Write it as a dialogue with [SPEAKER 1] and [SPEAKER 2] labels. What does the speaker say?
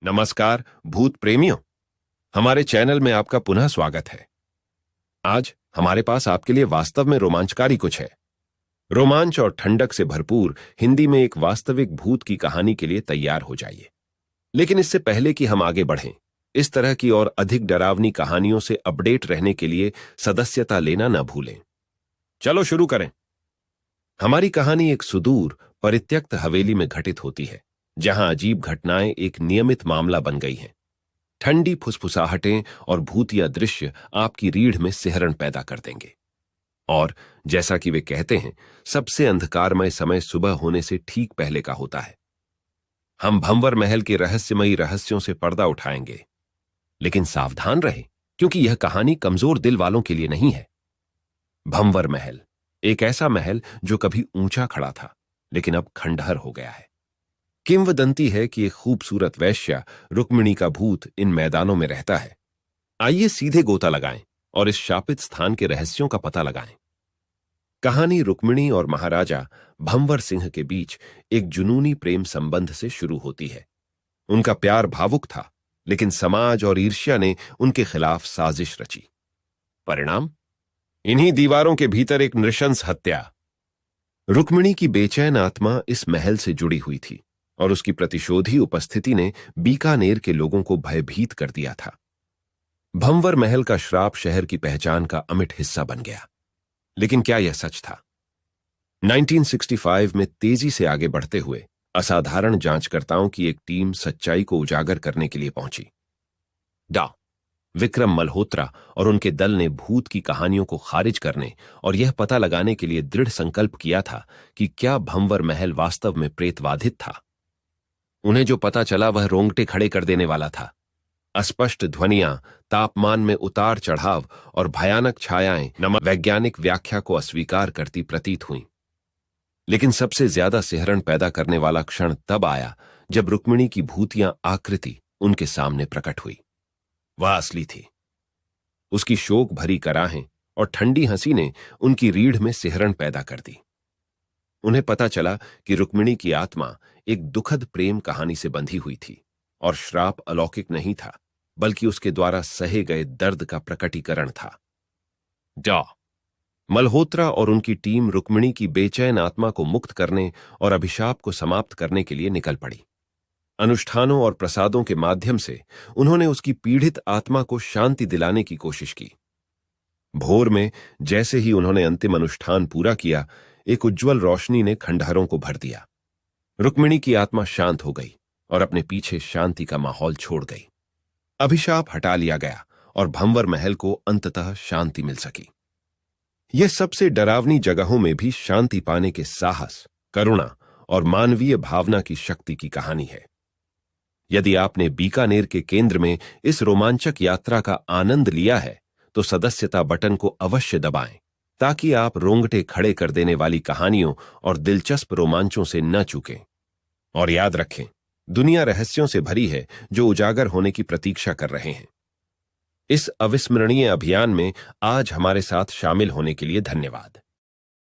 [SPEAKER 1] नमस्कार भूत प्रेमियों, हमारे चैनल में आपका पुनः स्वागत है। आज हमारे पास आपके लिए वास्तव में रोमांचकारी कुछ है। रोमांच और ठंडक से भरपूर हिंदी में एक वास्तविक भूत की कहानी के लिए तैयार हो जाइए। लेकिन इससे पहले कि हम आगे बढ़ें, इस तरह की और अधिक डरावनी कहानियों से अपडेट रहने के लिए सदस्यता लेना न भूलें। चलो शुरू करें। हमारी कहानी एक सुदूर परित्यक्त हवेली में घटित होती है, जहां अजीब घटनाएं एक नियमित मामला बन गई हैं। ठंडी फुसफुसाहटें और भूतिया दृश्य आपकी रीढ़ में सिहरण पैदा कर देंगे। और जैसा कि वे कहते हैं, सबसे अंधकारमय समय सुबह होने से ठीक पहले का होता है। हम भंवर महल के रहस्यमयी रहस्यों से पर्दा उठाएंगे, लेकिन सावधान रहें, क्योंकि यह कहानी कमजोर दिल वालों के लिए नहीं है। भंवर महल एक ऐसा महल जो कभी ऊंचा खड़ा था, लेकिन अब खंडहर हो गया है। किंवदंती है कि एक खूबसूरत वैश्या रुक्मिणी का भूत इन मैदानों में रहता है। आइए सीधे गोता लगाएं और इस शापित स्थान के रहस्यों का पता लगाएं। कहानी रुक्मिणी और महाराजा भंवर सिंह के बीच एक जुनूनी प्रेम संबंध से शुरू होती है। उनका प्यार भावुक था, लेकिन समाज और ईर्ष्या ने उनके खिलाफ साजिश रची। परिणाम, इन्हीं दीवारों के भीतर एक नृशंस हत्या। रुक्मिणी की बेचैन आत्मा इस महल से जुड़ी हुई थी, और उसकी प्रतिशोधी उपस्थिति ने बीकानेर के लोगों को भयभीत कर दिया था। भंवर महल का श्राप शहर की पहचान का अमिट हिस्सा बन गया। लेकिन क्या यह सच था? 1965 में तेजी से आगे बढ़ते हुए असाधारण जांचकर्ताओं की एक टीम सच्चाई को उजागर करने के लिए पहुंची। डॉ. विक्रम मल्होत्रा और उनके दल ने भूत की कहानियों को खारिज करने और यह पता लगाने के लिए दृढ़ संकल्प किया था कि क्या भंवर महल वास्तव में प्रेतबाधित था। उन्हें जो पता चला वह रोंगटे खड़े कर देने वाला था। अस्पष्ट ध्वनियां, तापमान में उतार चढ़ाव और भयानक छायाएं वैज्ञानिक व्याख्या को अस्वीकार करती प्रतीत हुईं। लेकिन सबसे ज्यादा सिहरण पैदा करने वाला क्षण तब आया जब रुक्मिणी की भूतिया आकृति उनके सामने प्रकट हुई। वह असली थी। उसकी शोक भरी कराहें और ठंडी हंसी ने उनकी रीढ़ में सिहरण पैदा कर दी। उन्हें पता चला कि रुक्मिणी की आत्मा एक दुखद प्रेम कहानी से बंधी हुई थी, और श्राप अलौकिक नहीं था, बल्कि उसके द्वारा सहे गए दर्द का प्रकटीकरण था। डॉ. मल्होत्रा और उनकी टीम रुक्मिणी की बेचैन आत्मा को मुक्त करने और अभिशाप को समाप्त करने के लिए निकल पड़ी। अनुष्ठानों और प्रसादों के माध्यम से उन्होंने उसकी पीड़ित आत्मा को शांति दिलाने की कोशिश की। भोर में जैसे ही उन्होंने अंतिम अनुष्ठान पूरा किया, एक उज्ज्वल रोशनी ने खंडहरों को भर दिया। रुक्मिणी की आत्मा शांत हो गई और अपने पीछे शांति का माहौल छोड़ गई। अभिशाप हटा लिया गया और भंवर महल को अंततः शांति मिल सकी। यह सबसे डरावनी जगहों में भी शांति पाने के साहस, करुणा और मानवीय भावना की शक्ति की कहानी है। यदि आपने बीकानेर के केंद्र में इस रोमांचक यात्रा का आनंद लिया है, तो सदस्यता बटन को अवश्य दबाएं, ताकि आप रोंगटे खड़े कर देने वाली कहानियों और दिलचस्प रोमांचों से न चूकें। और याद रखें, दुनिया रहस्यों से भरी है जो उजागर होने की प्रतीक्षा कर रहे हैं। इस अविस्मरणीय अभियान में आज हमारे साथ शामिल होने के लिए धन्यवाद।